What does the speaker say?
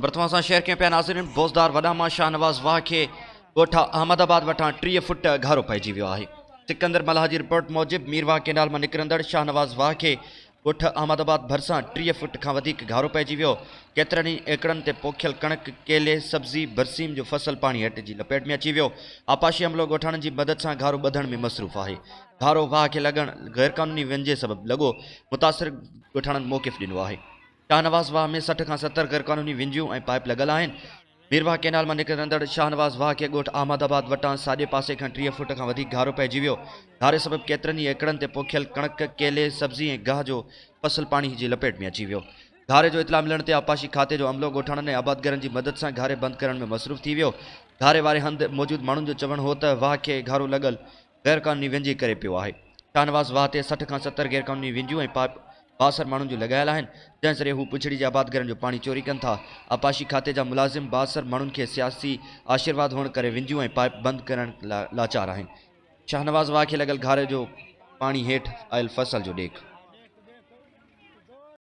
ख़बर तव्हां सां शेयर कयूं पिया नाज़रीन। बोज़दार वॾा मां शाहनवाज़ वाह खे ॻोठा अहमदाबाद वटां 30 फुट घारो पइजी वियो आहे। सिकंदर मल्हा जी रिपोर्ट मूजिबि मीरवाह कैनाल मां निकिरंदड़ शाहनवाज़ वाह खे ॻोठ अहमदाबाद भरिसां 30 फुट खां वधीक घारो पइजी वियो। केतिरनि ई एकड़नि ते पोखियल कणक, केले, सब्ज़ी, बरसीम जो फसल पाणी हेठि जी लपेट में अची वियो। आपाशी अमलो ॻोठाणनि जी मदद सां घारो ॿधण में मसरूफ़ आहे। घारो वाह खे लॻण गैरक़ानूनी वंझे सबबि लॻो। मुतासिर ॻोठाणनि मौक़िफ़ ॾिनो आहे। शाहनवाज़ वाह में 60 खां 70 गैरक़ानूनी विंझियूं ऐं पाइप लॻल आहिनि। मीरवाह कैनाल मां निकिरंदड़ शाहनवाज़ वाह खे ॻोठ अहमदाबाद वटां साॼे पासे खां 30 फुट खां वधीक घारो पइजी वियो। घारे सबबि केतिरनि ई एकड़नि ते पोखियल कणक, केले, सब्ज़ी ऐं गाह जो फसल पाणी जी लपेट में अची वियो। घारे जो इतला मिलण ते आपाशी खाते जो अमलो ॻोठाणनि ऐं आबादगरनि जी मदद सां घारे बंदि करण में मसरूफ़ थी वियो। घारे वारे हंधि मौजूदु माण्हुनि जो चवणु हो त वाह खे घारो लॻल गैरक़ानूनी विंझी करे पियो आहे। शाहनवाज़ वाह ते 60 खां 70 गैरक़ानूनी विंझियूं ऐं पाइप 62 माण्हुनि जूं लॻायल आहिनि, जंहिं ज़रिए हू पुछड़ी जे आबादगरनि जो पाणी चोरी कनि था। आपाशी खाते जा मुलाज़िम 62 माण्हुनि खे सियासी आशीर्वाद हुअण करे विंझियूं ऐं पाइप बंदि करण लाचार आहिनि। शाहनवाज़ वाह खे लॻल घारे जो पाणी हेठि आयल फसल जो ॾेख।